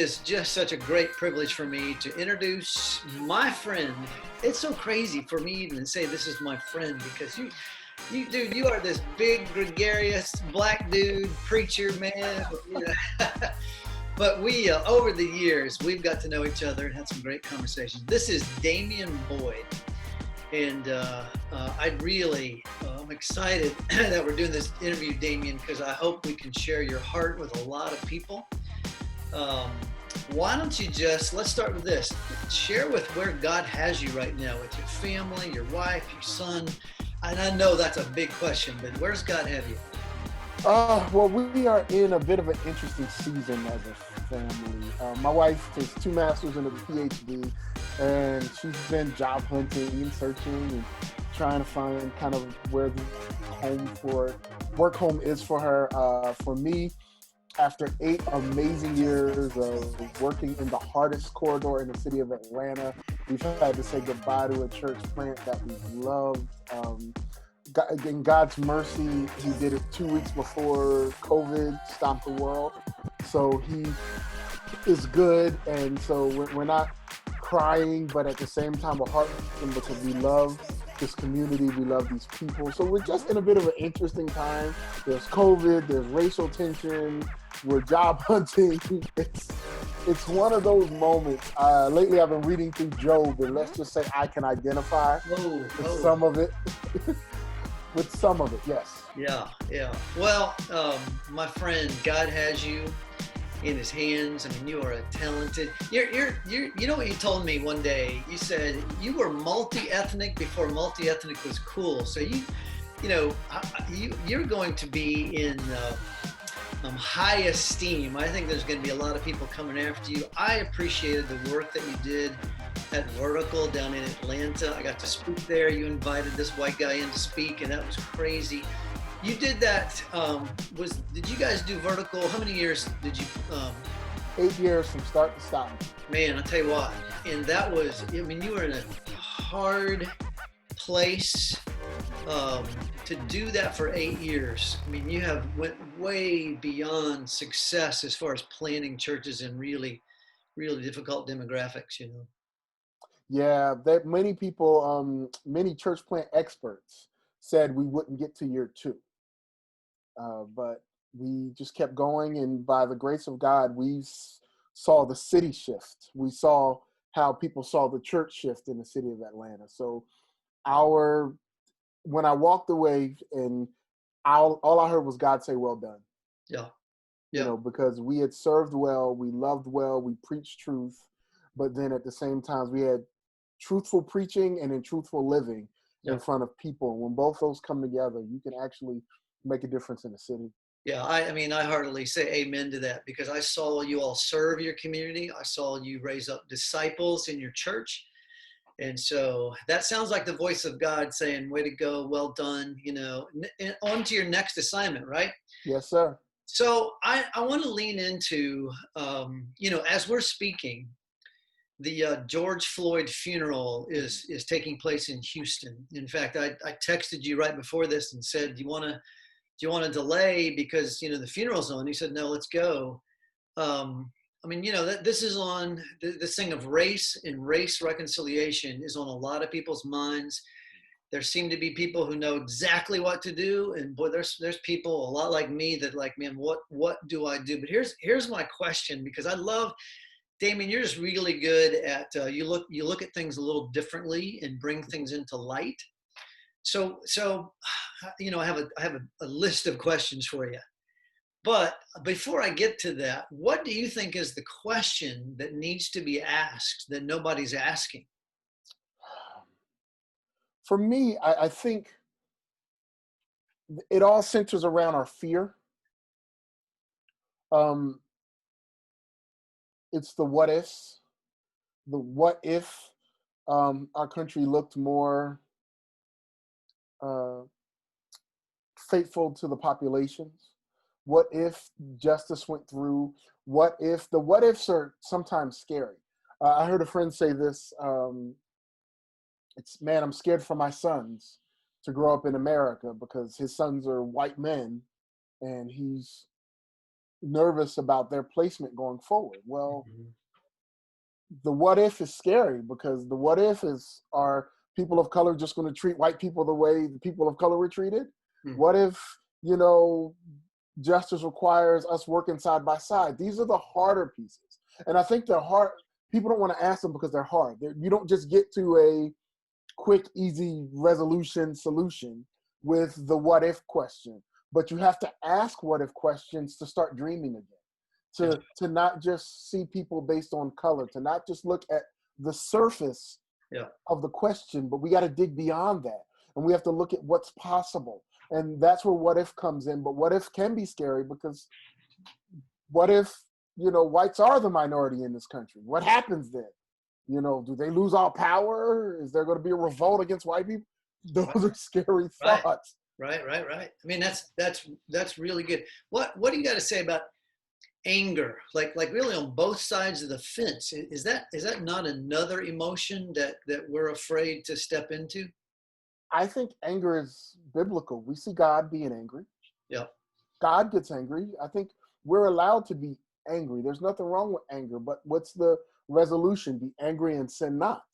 is just such a great privilege for me to introduce my friend. It's so crazy for me even to say this is my friend because dude, you are this big, gregarious black dude, preacher, man. You know. But we, over the years, we've got to know each other and had some great conversations. This is Damian Boyd. And I'm excited that we're doing this interview, Damian, because I hope we can share your heart with a lot of people. Um, why don't you let's start with this. Share with where God has you right now with your family, your wife, your son. And I know that's a big question, but where's God have you? Well, we are in a bit of an interesting season as a family. My wife is 2 masters and a PhD, and she's been job hunting and searching and trying to find kind of where the work home is for her. For me, after 8 amazing years of working in the hardest corridor in the city of Atlanta, we've had to say goodbye to a church plant that we loved. In God's mercy, he did it 2 weeks before COVID stopped the world. So he is good. And so we're not crying, but at the same time, we're heartbroken because we love this community. We love these people. So we're just in a bit of an interesting time. There's COVID, there's racial tension, we're job hunting. It's one of those moments. Lately, I've been reading through Job, and let's just say I can identify with some of it. With some of it, yes. Yeah. Well, my friend, God has you in His hands. I mean, you are a talented. You know what you told me one day? You said you were multi-ethnic before multi-ethnic was cool. So you're going to be in high esteem. I think there's going to be a lot of people coming after you. I appreciated the work that you did at Vertical down in Atlanta. I got to speak there. You invited this white guy in to speak, and that was crazy. You did that. Did you guys do Vertical? How many years did you? 8 years from start to stop. Man, I'll tell you what. And that was. I mean, you were in a hard place to do that for 8 years. I mean, you have went way beyond success as far as planning churches in really, really difficult demographics. Yeah, that many people, many church plant experts said we wouldn't get to year 2. But we just kept going, and by the grace of God, we saw the city shift. We saw how people saw the church shift in the city of Atlanta. So when I walked away, and all I heard was God say, "Well done." Yeah. Because we had served well, we loved well, we preached truth, but then at the same time, we had truthful preaching and then truthful living in front of people. And when both those come together, you can actually make a difference in the city. Yeah, I mean, I heartily say amen to that because I saw you all serve your community. I saw you raise up disciples in your church. And so that sounds like the voice of God saying, way to go, well done, on to your next assignment, right? Yes, sir. So I want to lean into, as we're speaking, the George Floyd funeral is taking place in Houston. In fact, I texted you right before this and said, do you want to delay because, the funeral's on? He said, no, let's go. I mean, this is on this thing of race and race reconciliation is on a lot of people's minds. There seem to be people who know exactly what to do. And boy, there's people a lot like me that like, man, what do I do? But here's my question, because I love, Damian, you're just really good at, you look at things a little differently and bring things into light. So, I have a list of questions for you. But before I get to that, what do you think is the question that needs to be asked that nobody's asking? For me, I think it all centers around our fear. It's the what ifs. The what if our country looked more faithful to the populations? What if justice went through? What ifs are sometimes scary. I heard a friend say this, I'm scared for my sons to grow up in America because his sons are white men and he's nervous about their placement going forward. Well, Mhm. the what if is scary because the what if is, are people of color just going to treat white people the way the people of color were treated? Mm. What if, you know, justice requires us working side by side? These are the harder pieces. And I think they're hard. People don't want to ask them because they're hard. You don't just get to a quick, easy resolution solution with the what if question, but you have to ask what if questions to start dreaming again. Yeah. To not just see people based on color, to not just look at the surface Yeah. of the question, but we got to dig beyond that. And we have to look at what's possible. And that's where what if comes in. But what if can be scary because what if, you know, whites are the minority in this country? What happens then? You know, do they lose all power? Is there going to be a revolt against white people? Those Right. are scary Right. thoughts. Right. I mean, that's really good. What do you got to say about anger? Like really on both sides of the fence. Is that not another emotion that we're afraid to step into? I think anger is biblical. We see God being angry. Yeah. God gets angry. I think we're allowed to be angry. There's nothing wrong with anger, but what's the resolution? Be angry and sin not.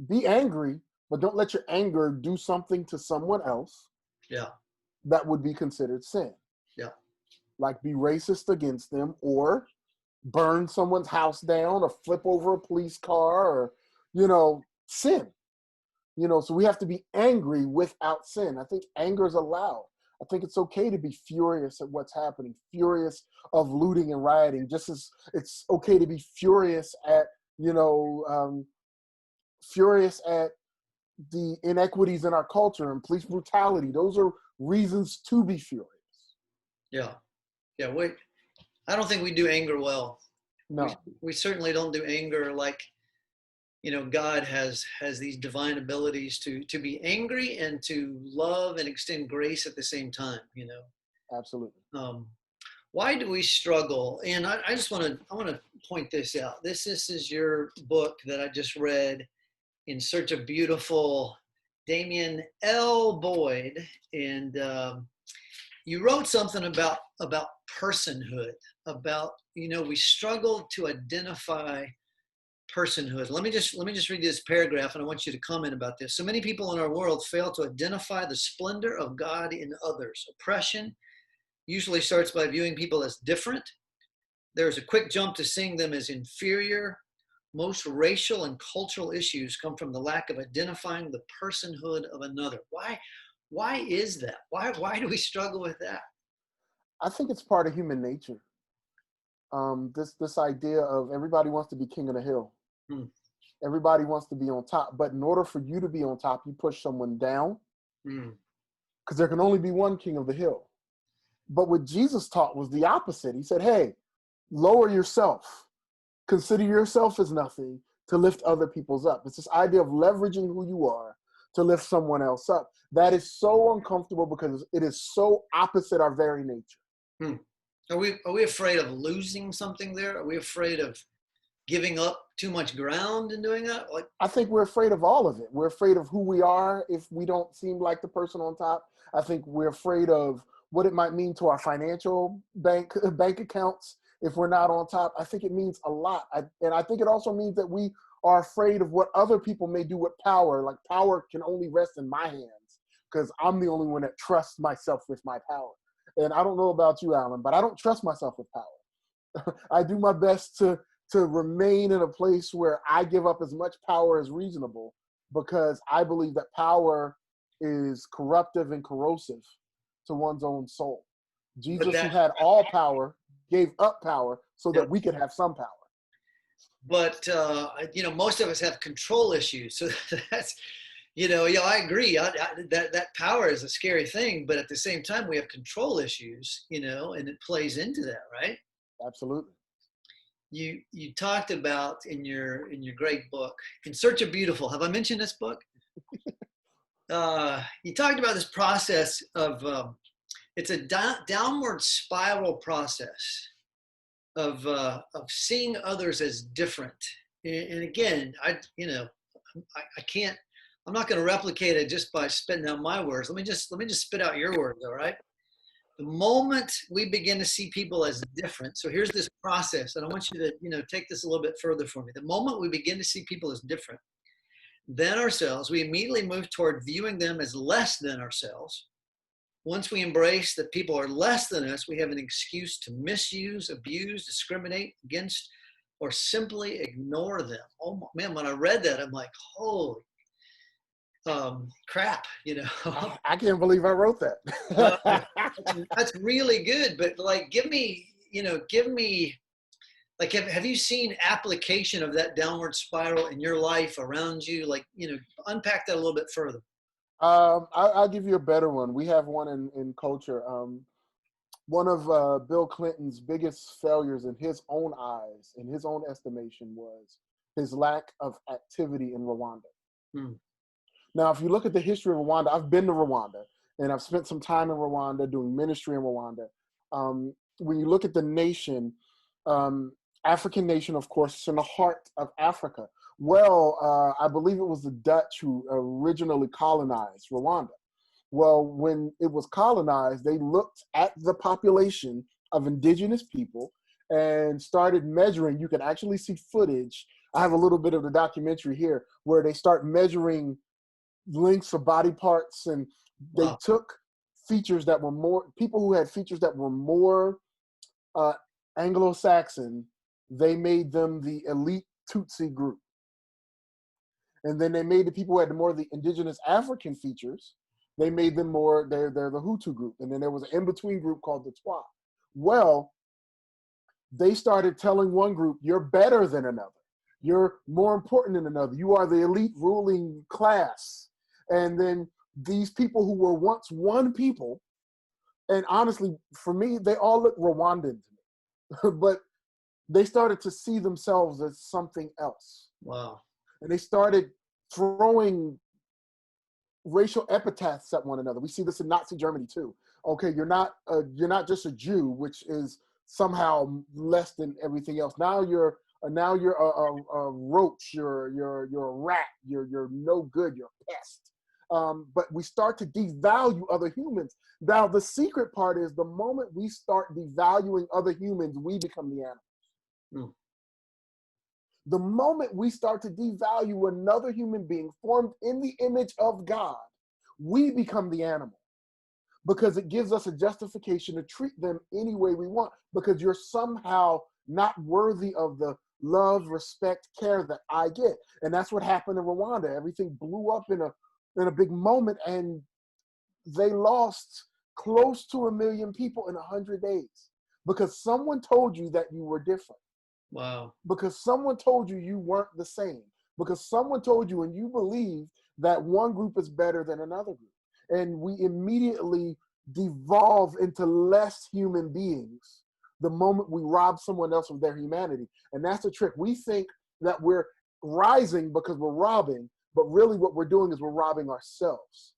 Be angry, but don't let your anger do something to someone else Yeah. that would be considered sin. Yeah. Like be racist against them or burn someone's house down or flip over a police car or, you know, sin. You know, so we have to be angry without sin. I think anger is allowed. I think it's okay to be furious at what's happening, furious of looting and rioting, just as it's okay to be furious at, you know, furious at the inequities in our culture and police brutality. Those are reasons to be furious. Yeah. Yeah. I don't think we do anger well. We No, we certainly don't do anger like, God has these divine abilities to be angry and to love and extend grace at the same time. absolutely. Um, why do we struggle? And I just want to point this out. This is your book that I just read, In Search of Beautiful, Damian L. Boyd, and you wrote something about personhood, about we struggle to identify personhood. Let me just read this paragraph, and I want you to comment about this. So many people in our world fail to identify the splendor of God in others. Oppression usually starts by viewing people as different. There's a quick jump to seeing them as inferior. Most racial and cultural issues come from the lack of identifying the personhood of another. Why is that? Why do we struggle with that? I think it's part of human nature. This idea of everybody wants to be king of the hill. Hmm. Everybody wants to be on top, but in order for you to be on top, you push someone down Hmm. because there can only be one king of the hill. But what Jesus taught was the opposite. He said, hey, lower yourself. Consider yourself as nothing to lift other people's up. It's this idea of leveraging who you are to lift someone else up. That is so uncomfortable because it is so opposite our very nature. Hmm. Are we afraid of losing something there? Are we afraid of giving up too much ground in doing that? Like, I think we're afraid of all of it. We're afraid of who we are if we don't seem like the person on top. I think we're afraid of what it might mean to our financial bank accounts if we're not on top. I think it means a lot. And I think it also means that we are afraid of what other people may do with power. Like power can only rest in my hands because I'm the only one that trusts myself with my power. And I don't know about you, Alan, but I don't trust myself with power. I do my best to remain in a place where I give up as much power as reasonable because I believe that power is corruptive and corrosive to one's own soul. but Jesus, who that, had all power, gave up power so yeah, that we could have some power. but most of us have control issues. So that's, yeah, I agree. That power is a scary thing, but at the same time, we have control issues, and it plays into that, right? Absolutely. You talked about in your great book, In Search of Beautiful. Have I mentioned this book? You talked about this process of it's a downward spiral process of seeing others as different. And again, I can't. I'm not going to replicate it just by spitting out my words. Let me just spit out your words, all right? The moment we begin to see people as different, so here's this process, and I want you to, take this a little bit further for me. The moment we begin to see people as different than ourselves, we immediately move toward viewing them as less than ourselves. Once we embrace that people are less than us, we have an excuse to misuse, abuse, discriminate against, or simply ignore them. Oh man, when I read that, I'm like, holy crap, I can't believe I wrote uh, that. that's really good. But like, give me, like, have you seen application of that downward spiral in your life around you? Like, unpack that a little bit further. I'll give you a better one. We have one in culture. One of Bill Clinton's biggest failures in his own eyes, in his own estimation, was his lack of activity in Rwanda. Hmm. Now, if you look at the history of Rwanda, I've been to Rwanda, and I've spent some time in Rwanda doing ministry in Rwanda. When you look at the nation, African nation, of course, it's in the heart of Africa. Well, I believe it was the Dutch who originally colonized Rwanda. Well, when it was colonized, they looked at the population of indigenous people and started measuring. You can actually see footage. I have a little bit of the documentary here where they start measuring lengths of body parts, and they Wow. took features that were more, people who had features that were more Anglo-Saxon, they made them the elite Tutsi group. And then they made the people who had more of the indigenous African features, they made them more, they're the Hutu group. And then there was an in-between group called the Twa. Well, they started telling one group, you're better than another. You're more important than another. You are the elite ruling class. And then these people who were once one people, and honestly, for me, they all look Rwandan to me, but they started to see themselves as something else. Wow. And they started throwing racial epithets at one another. We see this in Nazi Germany too. Okay, you're not just a Jew, which is somehow less than everything else. Now you're a roach. You're a rat. You're no good. You're a pest. But we start to devalue other humans. Now the secret part is the moment we start devaluing other humans, we become the animal. Hmm. The moment we start to devalue another human being formed in the image of God, we become the animal, because it gives us a justification to treat them any way we want, because you're somehow not worthy of the love, respect, care that I get. And that's what happened in Rwanda. Everything blew up in a big moment, and they lost close to 1 million people in 100 days because someone told you that you were different. Wow. Because someone told you you weren't the same. Because someone told you and you believe that one group is better than another group. And we immediately devolve into less human beings the moment we rob someone else of their humanity. And that's the trick. We think that we're rising because we're robbing, but really what we're doing is we're robbing ourselves.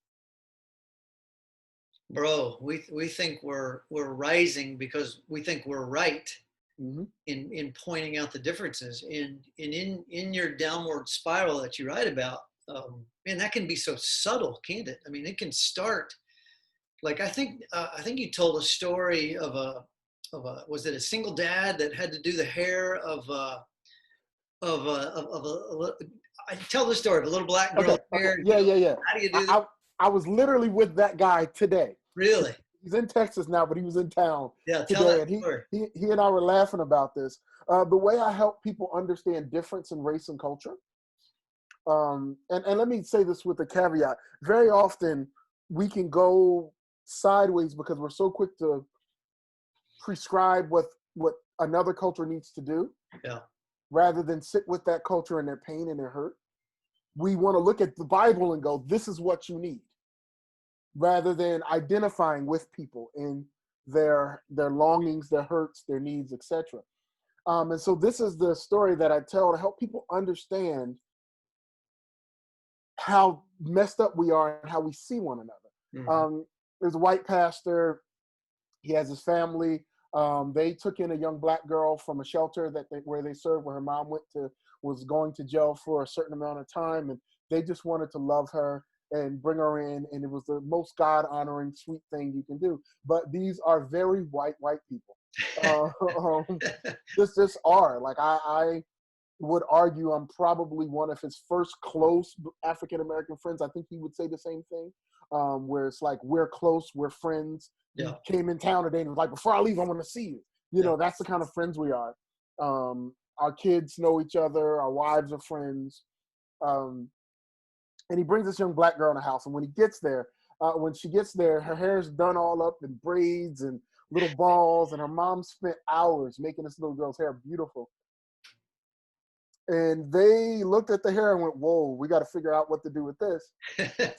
Bro, we think we're rising because we think we're right. Mm-hmm. In pointing out the differences in your downward spiral that you write about. Man, that can be so subtle, can't it? I mean, it can start like I think you told a story of a was it a single dad that had to do the hair of I tell the story of a little black girl Okay. hair. Yeah. How do you do that? I was literally with that guy today. Really? He's in Texas now, but he was in town Yeah, tell today, that and story. he and I were laughing about this. The way I help people understand difference in race and culture, and let me say this with a caveat. Very often, we can go sideways because we're so quick to prescribe what another culture needs to do, Yeah. rather than sit with that culture and their pain and their hurt. We want to look at the Bible and go, this is what you need, rather than identifying with people in their longings, their hurts, their needs, etc. And so this is the story that I tell to help people understand how messed up we are and how we see one another. Mm-hmm. There's a white pastor. He has his family. They took in a young black girl from a shelter where they served, where her mom was going to jail for a certain amount of time, and they just wanted to love her. and bring her in, and it was the most God honoring, sweet thing you can do. But these are very white people. Um, this are like I would argue I'm probably one of his first close African American friends. I think he would say the same thing, where it's like we're close, we're friends. Yeah. He came in town today and was like, before I leave, I want to see you. You Yeah. know, that's the kind of friends we are. Our kids know each other. Our wives are friends. Um, and he brings this young black girl in the house. And when he gets there, when she gets there, her hair's done all up in braids and little balls. And her mom spent hours making this little girl's hair beautiful. And they looked at the hair and went, whoa, we got to figure out what to do with this.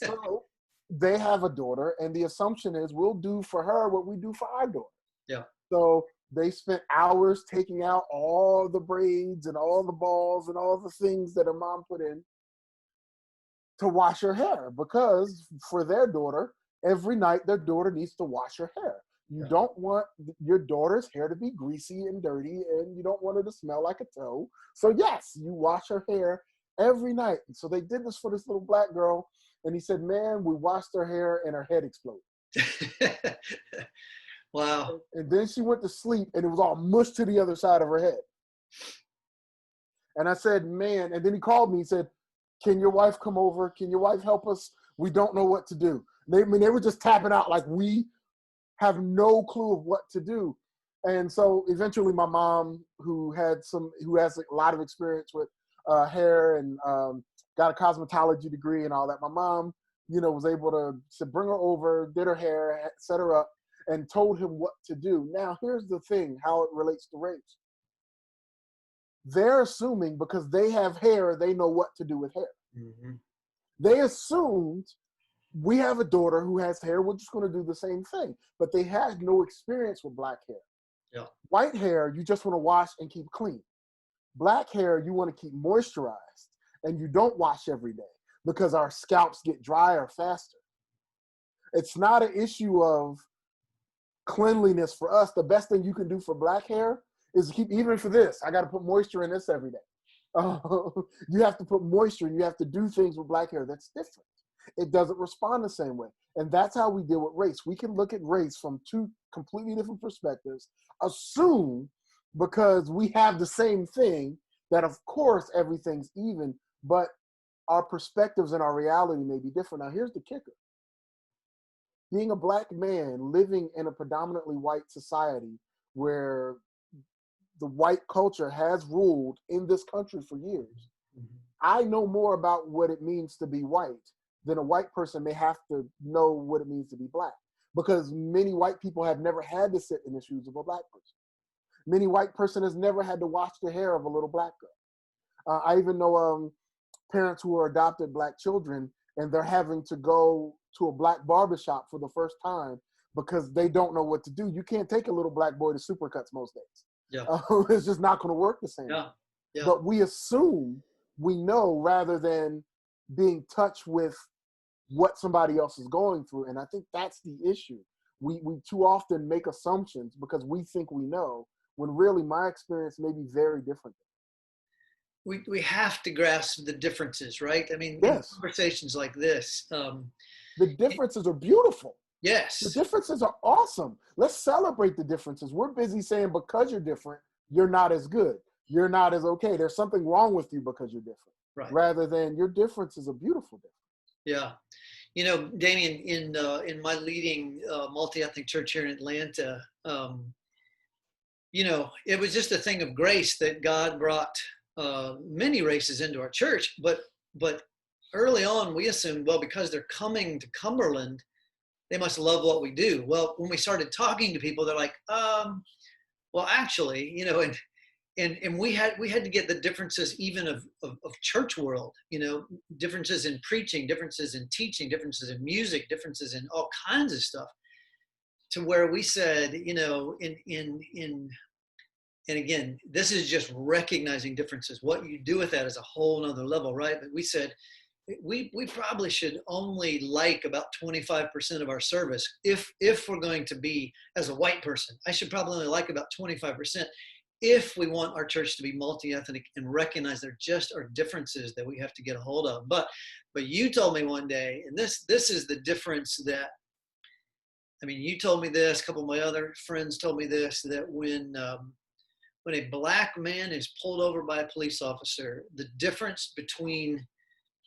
So they have a daughter, and the assumption is we'll do for her what we do for our daughter. Yeah. So they spent hours taking out all the braids and all the balls and all the things that her mom put in to wash her hair, because for their daughter, every night their daughter needs to wash her hair. You don't want your daughter's hair to be greasy and dirty, and you don't want her to smell like a toe. So yes, you wash her hair every night. And so they did this for this little black girl, and he said, man, we washed her hair and her head exploded. Wow. And then she went to sleep and it was all mushed to the other side of her head. And I said, man, and then he called me, he said, can your wife come over? Can your wife help us? We don't know what to do. They were just tapping out like we have no clue of what to do. And so eventually my mom, who has a lot of experience with hair and got a cosmetology degree and all that, my mom, was able to bring her over, did her hair, set her up, and told him what to do. Now, here's the thing, how it relates to race. They're assuming because they have hair, they know what to do with hair. Mm-hmm. They assumed we have a daughter who has hair, we're just going to do the same thing. But they had no experience with black hair. Yeah. White hair, you just want to wash and keep clean. Black hair, you want to keep moisturized, and you don't wash every day because our scalps get drier faster. It's not an issue of cleanliness for us. The best thing you can do for black hair is keep, even for this, I got to put moisture in this every day. You have to put moisture and you have to do things with black hair that's different. It doesn't respond the same way. And that's how we deal with race. We can look at race from two completely different perspectives, assume because we have the same thing that of course everything's even, but our perspectives and our reality may be different. Now here's the kicker. Being a black man living in a predominantly white society where the white culture has ruled in this country for years, mm-hmm. I know more about what it means to be white than a white person may have to know what it means to be black, because many white people have never had to sit in the shoes of a black person. Many white person has never had to wash the hair of a little black girl. I even know parents who are adopted black children, and they're having to go to a black barbershop for the first time because they don't know what to do. You can't take a little black boy to Supercuts most days. Yeah. It's just not going to work the same. Yeah. Yeah. But we assume we know rather than being touched with what somebody else is going through. And I think that's the issue. We too often make assumptions because we think we know, when really my experience may be very different. We have to grasp the differences, right? I mean, yes. In conversations like this. The differences are beautiful. Yes. The differences are awesome. Let's celebrate the differences. We're busy saying because you're different, you're not as good. You're not as okay. There's something wrong with you because you're different. Right. Rather than your difference is a beautiful difference. Yeah. You know, Damian, in my leading multi-ethnic church here in Atlanta, you know, it was just a thing of grace that God brought many races into our church. But early on, we assumed, well, because they're coming to Cumberland, they must love what we do. Well, when we started talking to people, they're like, well, actually, you know, and we had to get the differences even of church world, you know, differences in preaching, differences in teaching, differences in music, differences in all kinds of stuff, to where we said, you know, and again, this is just recognizing differences. What you do with that is a whole nother level, right? But we said, we probably should only like about 25% of our service. If we're going to be, as a white person, I should probably only like about 25%. if we want our church to be multi-ethnic and recognize there just are differences that we have to get a hold of. But you told me one day, and this is the difference that, I mean, you told me this, a couple of my other friends told me this, that when a black man is pulled over by a police officer, the difference between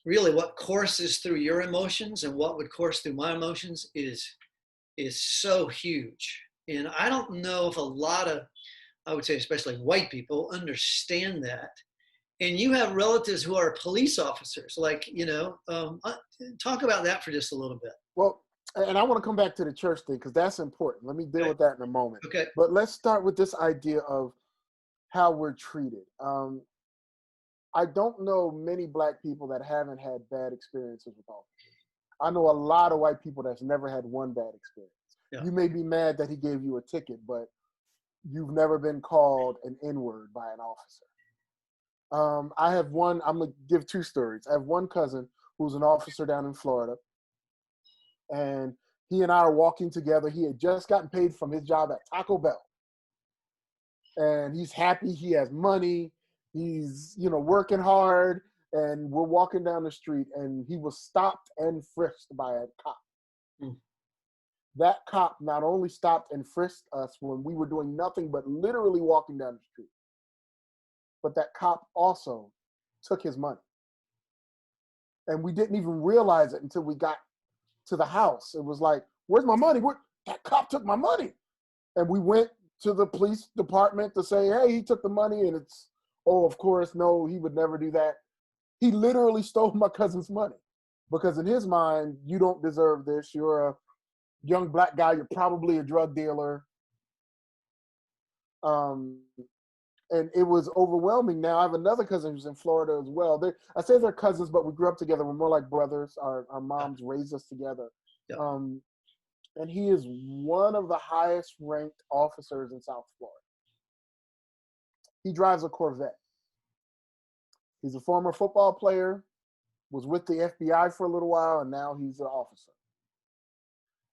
really what courses through your emotions and what would course through my emotions is so huge. And I don't know if a lot of, I would say especially white people, understand that. And you have relatives who are police officers, like, talk about that for just a little bit. Well, and I want to come back to the church thing because that's important. Let me deal with that in a moment. Okay. But let's start with this idea of how we're treated. I don't know many black people that haven't had bad experiences with officers. I know a lot of white people that's never had one bad experience. Yeah. You may be mad that he gave you a ticket, but you've never been called an N-word by an officer. I have one, I'm going to give two stories. I have one cousin who's an officer down in Florida, and he and I are walking together. He had just gotten paid from his job at Taco Bell. And he's happy, he has money, he's, working hard, and we're walking down the street, and he was stopped and frisked by a cop. Mm. That cop not only stopped and frisked us when we were doing nothing but literally walking down the street, but that cop also took his money. And we didn't even realize it until we got to the house. It was like, where's my money? That cop took my money. And we went to the police department to say, hey, he took the money. And it's, oh, of course, no, he would never do that. He literally stole my cousin's money because in his mind, you don't deserve this. You're a young black guy. You're probably a drug dealer. And it was overwhelming. Now, I have another cousin who's in Florida as well. I say they're cousins, but we grew up together. We're more like brothers. Our moms raised us together. Yeah. And he is one of the highest ranked officers in South Florida. He drives a Corvette. He's a former football player, was with the FBI for a little while, and now he's an officer.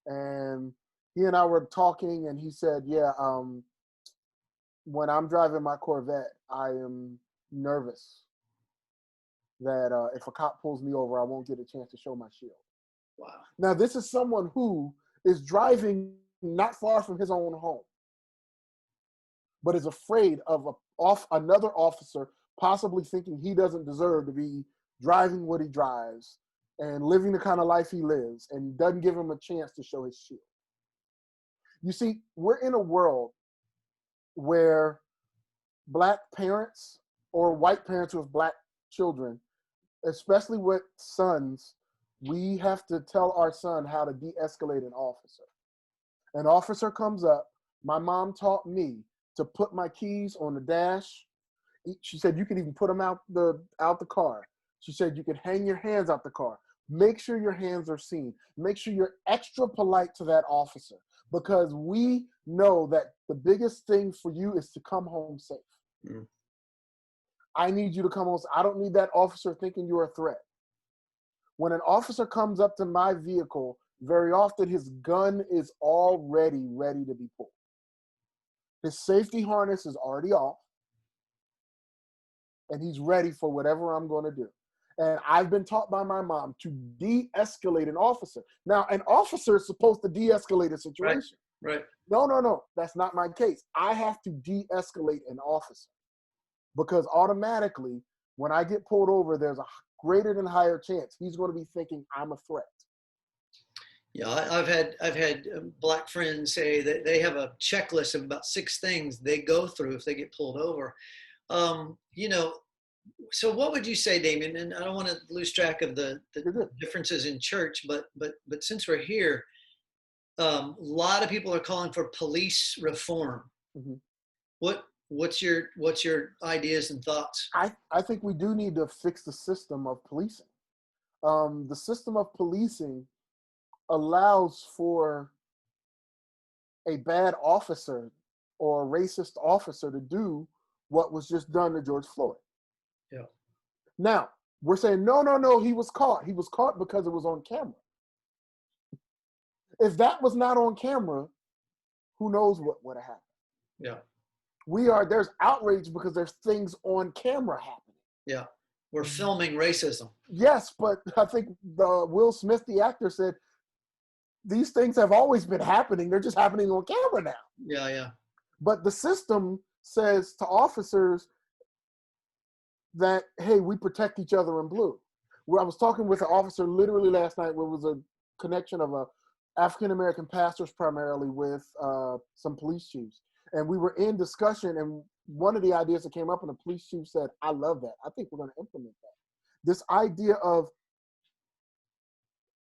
And he and I were talking, and he said, yeah, when I'm driving my Corvette, I am nervous that if a cop pulls me over, I won't get a chance to show my shield. Wow. Now, this is someone who is driving not far from his own home, but is afraid of another officer possibly thinking he doesn't deserve to be driving what he drives and living the kind of life he lives and doesn't give him a chance to show his shield. You see, we're in a world where black parents or white parents with black children, especially with sons, we have to tell our son how to de-escalate an officer. An officer comes up. My mom taught me to put my keys on the dash. She said you can even put them out the car. She said you can hang your hands out the car. Make sure your hands are seen. Make sure you're extra polite to that officer because we know that the biggest thing for you is to come home safe. Mm. I need you to come home. I don't need that officer thinking you're a threat. When an officer comes up to my vehicle, very often his gun is already ready to be pulled. His safety harness is already off, and he's ready for whatever I'm going to do. And I've been taught by my mom to de-escalate an officer. Now, an officer is supposed to de-escalate a situation. Right. No. That's not my case. I have to de-escalate an officer because automatically, when I get pulled over, there's a greater than higher chance he's going to be thinking I'm a threat. Yeah, I've had black friends say that they have a checklist of about 6 things they go through if they get pulled over. So what would you say, Damian? And I don't want to lose track of the differences in church, but since we're here, a lot of people are calling for police reform. Mm-hmm. What's your ideas and thoughts? I think we do need to fix the system of policing. The system of policing allows for a bad officer or a racist officer to do what was just done to George Floyd. Yeah. Now, we're saying, no, he was caught. He was caught because it was on camera. If that was not on camera, who knows what would have happened? Yeah. there's outrage because there's things on camera happening. Yeah. We're filming racism. Yes, but I think the Will Smith, the actor, said these things have always been happening. They're just happening on camera now. Yeah, yeah. But the system says to officers that, hey, we protect each other in blue. Where I was talking with an officer literally last night, where it was a connection of a African-American pastors primarily with some police chiefs. And we were in discussion, and one of the ideas that came up, and the police chief said, I love that. I think we're going to implement that. This idea of,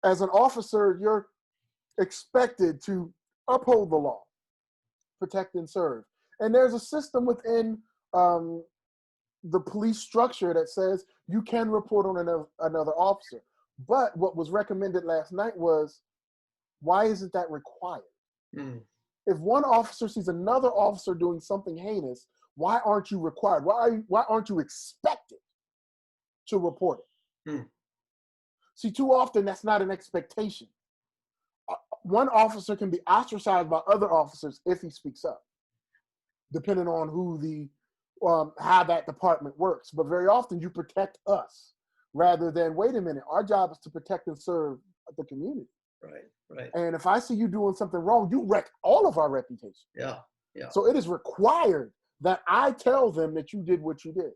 as an officer, you're expected to uphold the law, protect and serve. And there's a system within the police structure that says you can report on another officer. But what was recommended last night was, why isn't that required? Mm. If one officer sees another officer doing something heinous, why aren't you required? Why aren't you expected to report it? Mm. See, too often that's not an expectation. One officer can be ostracized by other officers if he speaks up, depending on who how that department works. But very often you protect us rather than, wait a minute, our job is to protect and serve the community. Right, right. And if I see you doing something wrong, you wreck all of our reputation. Yeah, yeah. So it is required that I tell them that you did what you did.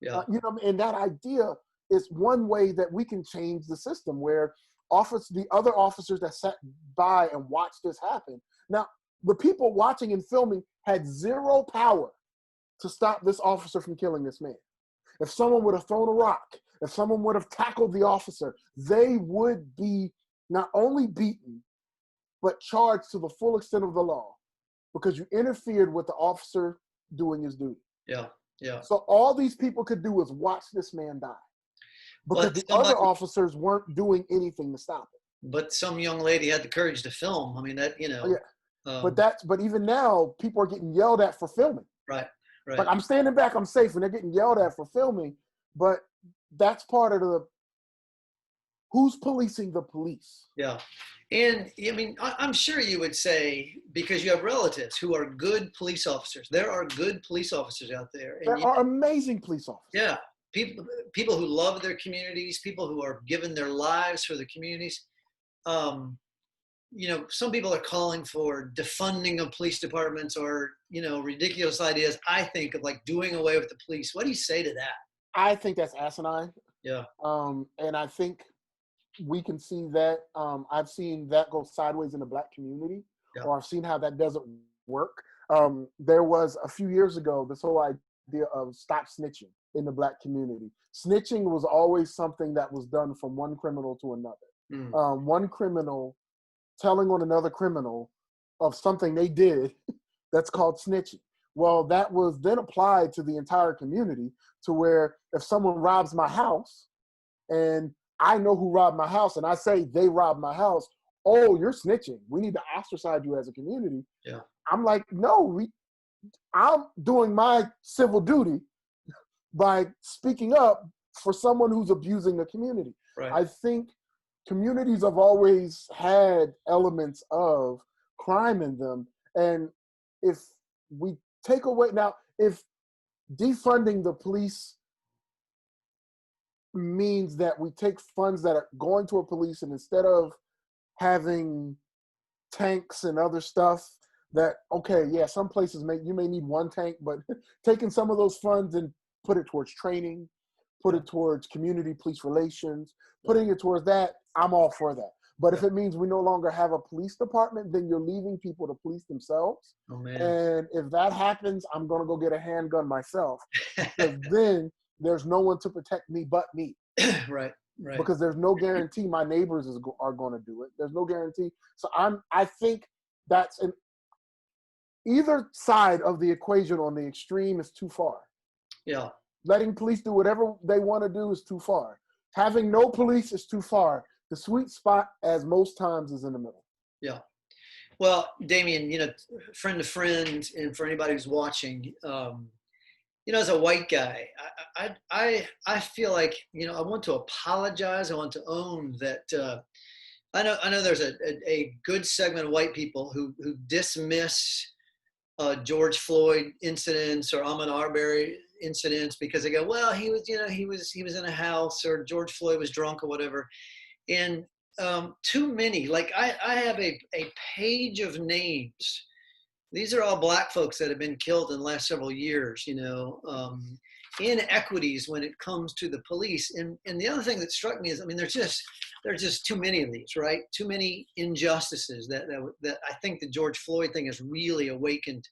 Yeah. And that idea is one way that we can change the system, where the other officers that sat by and watched this happen. Now, the people watching and filming had zero power to stop this officer from killing this man. If someone would have thrown a rock, if someone would have tackled the officer, they would be not only beaten, but charged to the full extent of the law, because you interfered with the officer doing his duty. Yeah, yeah. So all these people could do was watch this man die, because the other officers weren't doing anything to stop it. But some young lady had the courage to film. I mean, that, Yeah. But even now, people are getting yelled at for filming. Right, right. Like, I'm standing back, I'm safe, and they're getting yelled at for filming. But that's part of who's policing the police. Yeah. And I mean, I'm sure you would say, because you have relatives who are good police officers. There are good police officers out there. There are amazing police officers. Yeah. People who love their communities, people who are giving their lives for the communities. Some people are calling for defunding of police departments, or, ridiculous ideas, I think, of like doing away with the police. What do you say to that? I think that's asinine. Yeah. And I think we can see that. I've seen that go sideways in the Black community, yeah. Or I've seen how that doesn't work. There was a few years ago this whole idea of stop snitching in the Black community. Snitching was always something that was done from one criminal to another. Mm. One criminal telling on another criminal of something they did that's called snitching. Well, that was then applied to the entire community, to where if someone robs my house and I know who robbed my house and I say they robbed my house, oh, you're snitching. We need to ostracize you as a community. Yeah. I'm like, no, I'm doing my civil duty by speaking up for someone who's abusing the community. Right. I think communities have always had elements of crime in them. And if we take away, now, if defunding the police means that we take funds that are going to a police, and instead of having tanks and other stuff that, okay, yeah, some places you may need one tank, but taking some of those funds and put it towards training, put it towards community police relations, putting it towards that, I'm all for that. But if it means we no longer have a police department, then you're leaving people to police themselves. Oh, man. And if that happens, I'm going to go get a handgun myself, because then there's no one to protect me but me. Right. Because there's no guarantee my neighbors are going to do it. There's no guarantee. So I think that's either side of the equation on the extreme is too far. Yeah. Letting police do whatever they want to do is too far. Having no police is too far. The sweet spot, as most times, is in the middle. Yeah. Well, Damian, friend to friend, and for anybody who's watching, as a white guy, I feel like, I want to apologize. I want to own that. I know there's a good segment of white people who dismiss George Floyd incidents or Ahmaud Arbery incidents because they go, well, he was, he was in a house, or George Floyd was drunk or whatever. And too many, like I have a page of names. These are all Black folks that have been killed in the last several years, inequities when it comes to the police. And the other thing that struck me is, I mean, there's just too many of these, right? Too many injustices that I think the George Floyd thing has really awakened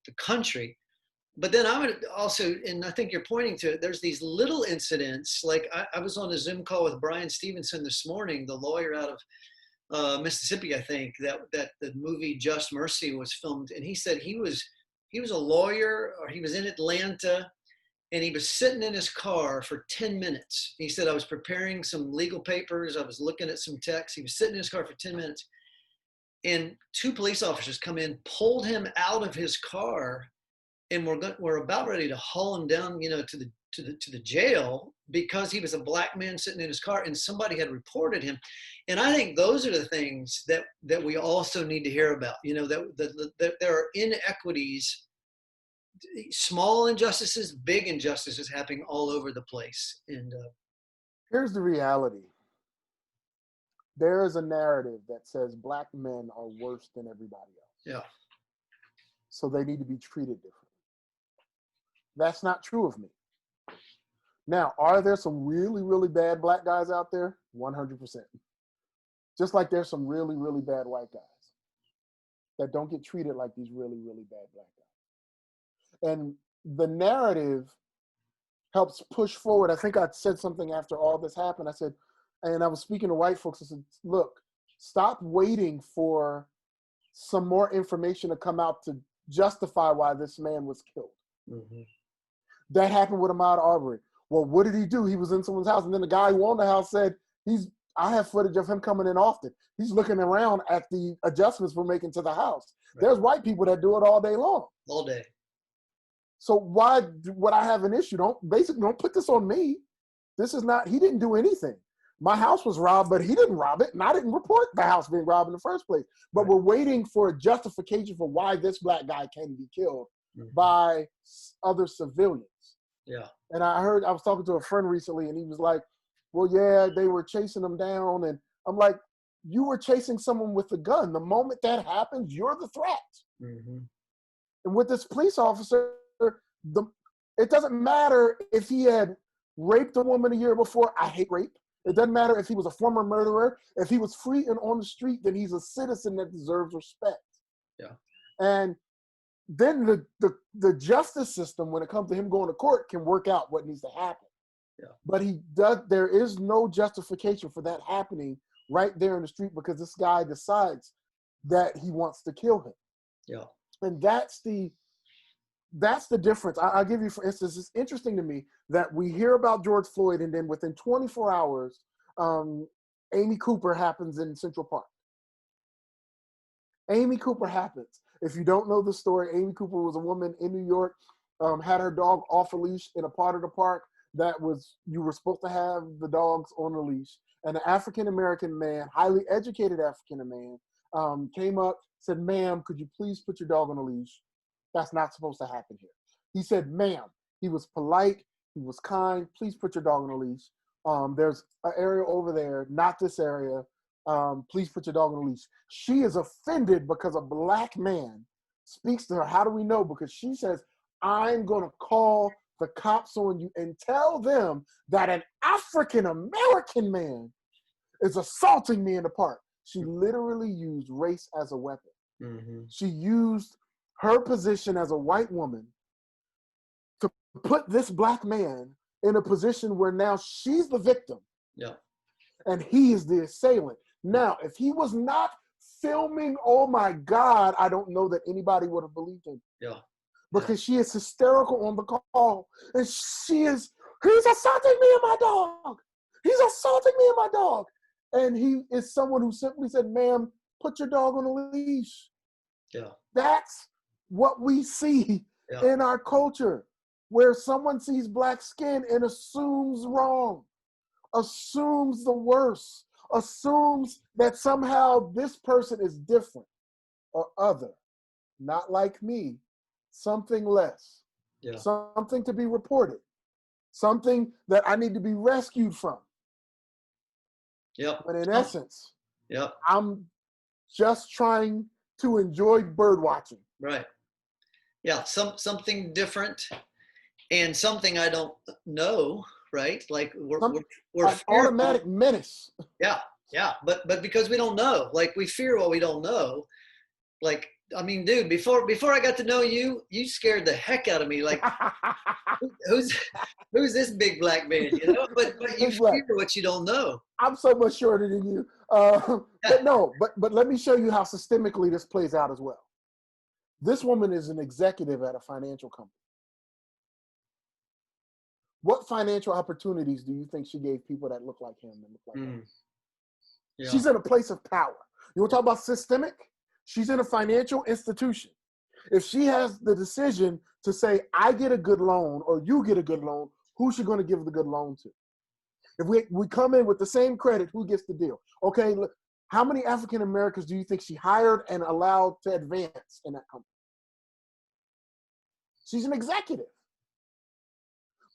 the country. But then I would also, and I think you're pointing to it, there's these little incidents. Like I was on a Zoom call with Brian Stevenson this morning, the lawyer out of Mississippi, I think, that the movie Just Mercy was filmed. And he said he was a lawyer, or he was in Atlanta, and he was sitting in his car for 10 minutes. He said, I was preparing some legal papers. I was looking at some texts. He was sitting in his car for 10 minutes. And two police officers come in, pulled him out of his car, and we're about ready to haul him down, to the jail, because he was a Black man sitting in his car and somebody had reported him. And I think those are the things that we also need to hear about. That there are inequities, small injustices, big injustices happening all over the place. And here's the reality. There is a narrative that says Black men are worse than everybody else. Yeah. So they need to be treated differently. That's not true of me. Now, are there some really, really bad Black guys out there? 100%. Just like there's some really, really bad white guys that don't get treated like these really, really bad Black guys. And the narrative helps push forward. I think I said something after all this happened. I said, and I was speaking to white folks, I said, look, stop waiting for some more information to come out to justify why this man was killed. Mm-hmm. That happened with Ahmaud Arbery. Well, what did he do? He was in someone's house, and then the guy who owned the house said, I have footage of him coming in often. He's looking around at the adjustments we're making to the house. Right. There's white people that do it all day long. All day. So why would I have an issue? Don't put this on me. He didn't do anything. My house was robbed, but he didn't rob it, and I didn't report the house being robbed in the first place. But right. We're waiting for a justification for why this Black guy can be killed by other civilians. Yeah. And I was talking to a friend recently, and he was like, well, yeah, they were chasing him down. And I'm like, you were chasing someone with a gun. The moment that happens, you're the threat. Mm-hmm. And with this police officer, it doesn't matter if he had raped a woman a year before. I hate rape. It doesn't matter if he was a former murderer. If he was free and on the street, then he's a citizen that deserves respect. Yeah. And then the justice system, when it comes to him going to court, can work out what needs to happen. Yeah. But there is no justification for that happening right there in the street, because this guy decides that he wants to kill him. Yeah. And that's the difference. I'll give you, for instance, it's interesting to me that we hear about George Floyd, and then within 24 hours, Amy Cooper happens in Central Park. Amy Cooper happens. If you don't know the story, Amy Cooper was a woman in New York, had her dog off a leash in a part of the park you were supposed to have the dogs on a leash. And an African-American man, highly educated African-American man, came up, said, ma'am, could you please put your dog on a leash? That's not supposed to happen here. He said, ma'am. He was polite. He was kind. Please put your dog on a leash. There's an area over there, not this area. Please put your dog on a leash. She is offended because a Black man speaks to her. How do we know? Because she says, I'm going to call the cops on you and tell them that an African-American man is assaulting me in the park. She literally used race as a weapon. Mm-hmm. She used her position as a white woman to put this Black man in a position where now she's the victim. Yeah. And he is the assailant. Now, if he was not filming, oh my God, I don't know that anybody would have believed him. Yeah. Because she is hysterical on the call. And he's assaulting me and my dog. He's assaulting me and my dog. And he is someone who simply said, ma'am, put your dog on a leash. Yeah. That's what we see in our culture, where someone sees Black skin and assumes wrong, assumes the worst, assumes that somehow this person is different or other, not like me, something less, Yeah. something to be reported, something that I need to be rescued from. Yep. But in essence, Yep. I'm just trying to enjoy bird watching. Right. Yeah. Something different and something I don't know. Right. Like we're An automatic fearful. menace. Yeah. Yeah. But because we don't know, like we fear what we don't know. Like, I mean, dude, before I got to know you, you scared the heck out of me. Like, who's who's this big black man? You know, but you Big black. fear what you don't know. I'm so much shorter than you. But let me show you how systemically this plays out as well. This woman is an executive at a financial company. What financial opportunities do you think she gave people that look like him and look like her? Yeah. She's in a place of power. You want to talk about systemic? She's in a financial institution. If she has the decision to say, I get a good loan or you get a good loan, who's she going to give the good loan to? If we come in with the same credit, who gets the deal? Okay, look, how many African Americans do you think she hired and allowed to advance in that company? She's an executive.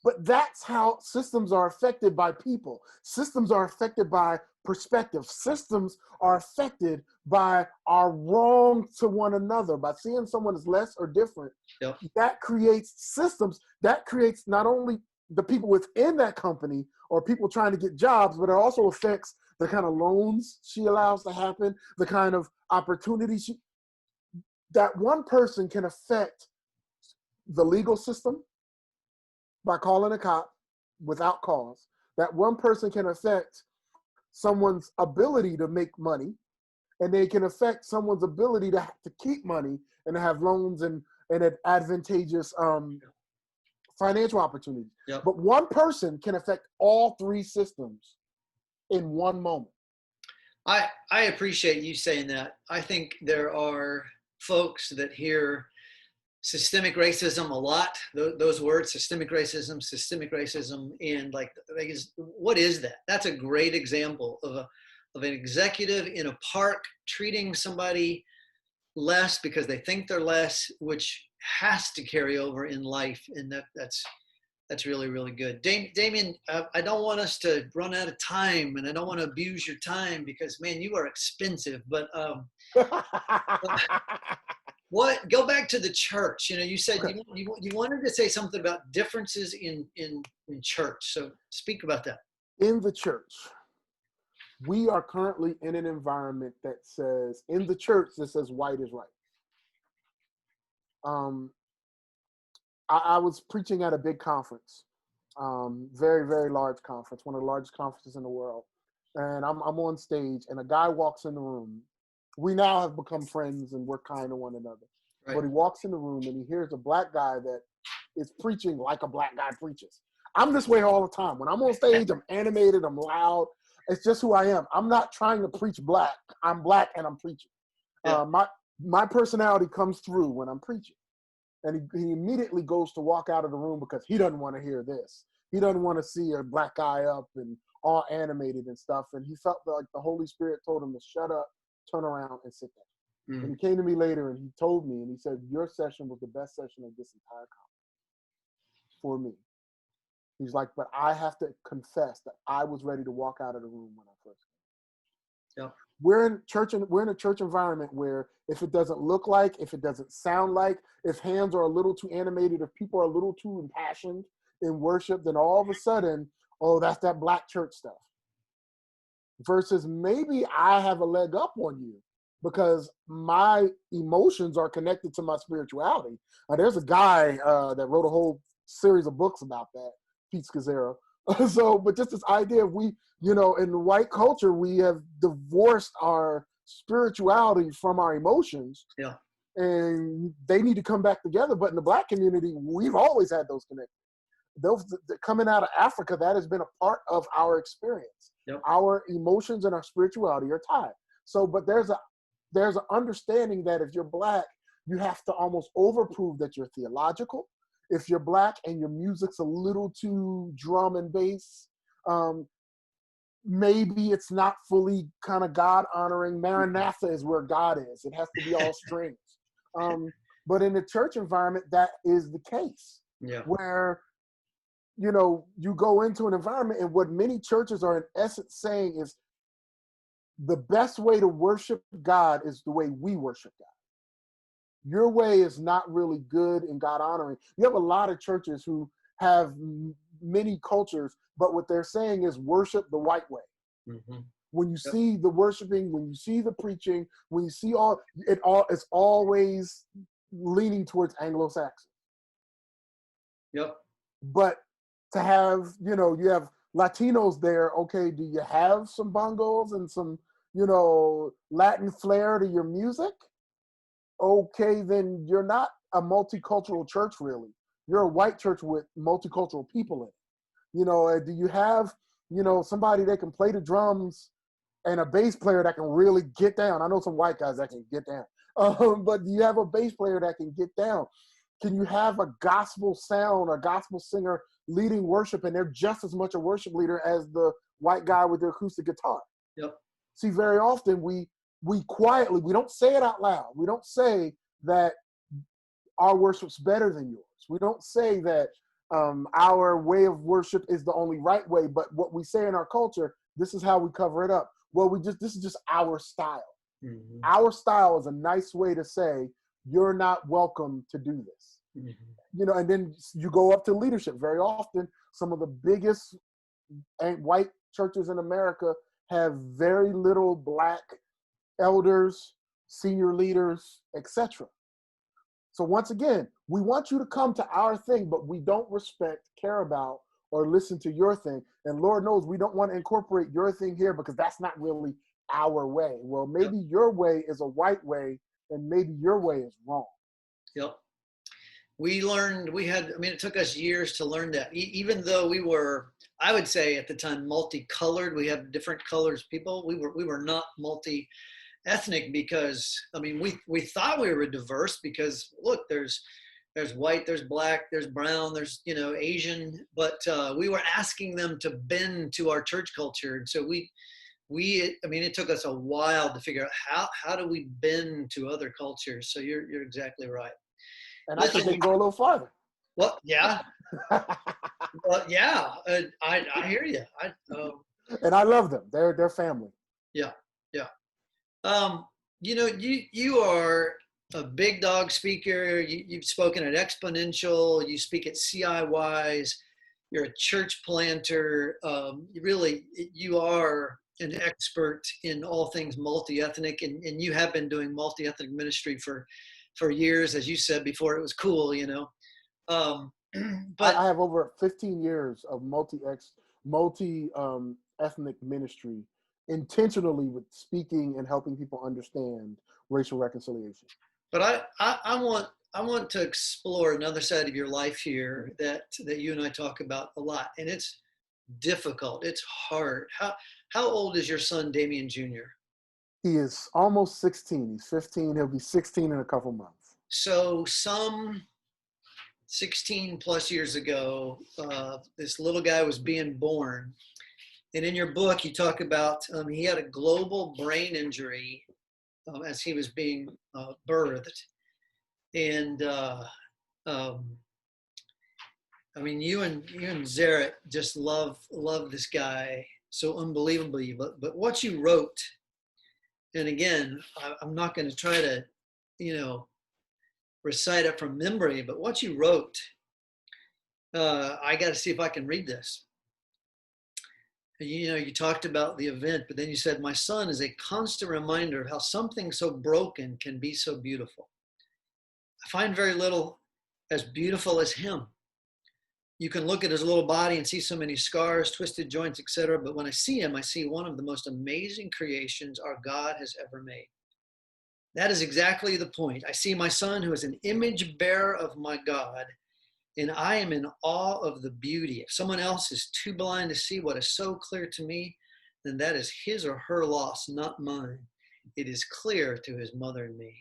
But that's how systems are affected by people. Systems are affected by perspective. Systems are affected by our wrong to one another, by seeing someone as less or different. Yep. That creates systems. That creates not only the people within that company or people trying to get jobs, but it also affects the kind of loans she allows to happen, the kind of opportunities that one person can affect the legal system by calling a cop without cause. That one person can affect someone's ability to make money, and they can affect someone's ability to keep money and to have loans and advantageous financial opportunities. Yep. But one person can affect all three systems in one moment. I appreciate you saying that. I think there are folks that hear systemic racism a lot. Those words, systemic racism, and like, what is that? That's a great example of an executive in a park treating somebody less because they think they're less, which has to carry over in life, and that's really, really good. Damian, I don't want us to run out of time, and I don't want to abuse your time because, man, you are expensive. But go back to the church. You know, you said okay. you wanted to say something about differences in church. So speak about that. In the church, we are currently in an environment that says, in the church, that says white is right. I was preaching at a big conference, very, very large conference, one of the largest conferences in the world. And I'm on stage, and a guy walks in the room. We now have become friends, and we're kind to one another. Right. But he walks in the room, and he hears a black guy that is preaching like a black guy preaches. I'm this way all the time. When I'm on stage, I'm animated, I'm loud. It's just who I am. I'm not trying to preach black. I'm black, and I'm preaching. Yeah. My personality comes through when I'm preaching. And he immediately goes to walk out of the room because he doesn't want to hear this. He doesn't want to see a black guy up and all animated and stuff. And he felt like the Holy Spirit told him to shut up, turn around, and sit down. Mm. And he came to me later and he told me, and he said, your session was the best session of this entire conference for me. He's like, but I have to confess that I was ready to walk out of the room when I first came. Yeah. We're in a church environment where if it doesn't look like, if it doesn't sound like, if hands are a little too animated, if people are a little too impassioned in worship, then all of a sudden, oh, that's that black church stuff. Versus maybe I have a leg up on you because my emotions are connected to my spirituality. There's a guy that wrote a whole series of books about that, Pete Scazzaro. So, but just this idea of in the white culture, we have divorced our spirituality from our emotions. Yeah. And they need to come back together. But in the black community, we've always had those connections. Those coming out of Africa, that has been a part of our experience. Yep. Our emotions and our spirituality are tied. So, but there's an understanding that if you're black, you have to almost overprove that you're theological. If you're black and your music's a little too drum and bass, maybe it's not fully kind of God honoring. Maranatha is where God is. It has to be all strings. But in the church environment, that is the case, Yeah. where, you know, you go into an environment, and what many churches are in essence saying is the best way to worship God is the way we worship God. Your way is not really good and God honoring. You have a lot of churches who have many cultures, but what they're saying is worship the white way. Mm-hmm. When you Yep. see the worshiping, when you see the preaching, when you see all, it's always leaning towards Anglo-Saxon. Yep. But to have, you know, you have Latinos there, okay, do you have some bongos and some, you know, Latin flair to your music? Okay, then you're not a multicultural church, really. You're a white church with multicultural people in it. You know, do you have, you know, somebody that can play the drums and a bass player that can really get down? I know some white guys that can get down. But do you have a bass player that can get down? Can you have a gospel sound, a gospel singer leading worship, and they're just as much a worship leader as the white guy with the acoustic guitar? Yep. See, very often we quietly, we don't say it out loud. We don't say that our worship's better than yours. We don't say that our way of worship is the only right way, but what we say in our culture, this is how we cover it up. Well, this is just our style. Mm-hmm. Our style is a nice way to say, you're not welcome to do this. Mm-hmm. You know, and then you go up to leadership. Very often, some of the biggest white churches in America have very little black elders, senior leaders, etc. So once again, we want you to come to our thing, but we don't respect, care about, or listen to your thing. And Lord knows we don't want to incorporate your thing here because that's not really our way. Well, maybe Yep. your way is a white way, and maybe your way is wrong. Yep. We learned, I mean, it took us years to learn that. Even though we were, I would say at the time, multicolored, we had different colors people, we were not multi-ethnic because, I mean, we thought we were diverse because, look, there's white, there's black, there's brown, there's, you know, Asian, but we were asking them to bend to our church culture. And so I mean, it took us a while to figure out how do we bend to other cultures. So you're exactly right. And I think Listen, they can go a little farther. well, yeah, well, yeah, I hear you. And I love them. They're family. Yeah, yeah. You know, you are a big dog speaker. You've spoken at Exponential. You speak at CIYs. You're a church planter. You are an expert in all things multi-ethnic, and you have been doing multi-ethnic ministry for years, as you said before. It was cool, you know. But I have over 15 years of multi ethnic ministry, intentionally with speaking and helping people understand racial reconciliation. but I want to explore another side of your life here that you and I talk about a lot, and it's difficult. It's hard. How old is your son, Damian Jr.? He is almost 16. He's 15. He'll be 16 in a couple months. So some 16 plus years ago, this little guy was being born. And in your book, you talk about he had a global brain injury as he was being birthed. And um, I mean, you and Zaret just love this guy so unbelievably. But what you wrote, and again, I'm not going to try to, you know, recite it from memory, but what you wrote, I got to see if I can read this. You know, you talked about the event, but then you said, my son is a constant reminder of how something so broken can be so beautiful. I find very little as beautiful as him. You can look at his little body and see so many scars, twisted joints, etc. But when I see him, I see one of the most amazing creations our God has ever made. That is exactly the point. I see my son who is an image bearer of my God, and I am in awe of the beauty. If someone else is too blind to see what is so clear to me, then that is his or her loss, not mine. It is clear to his mother and me.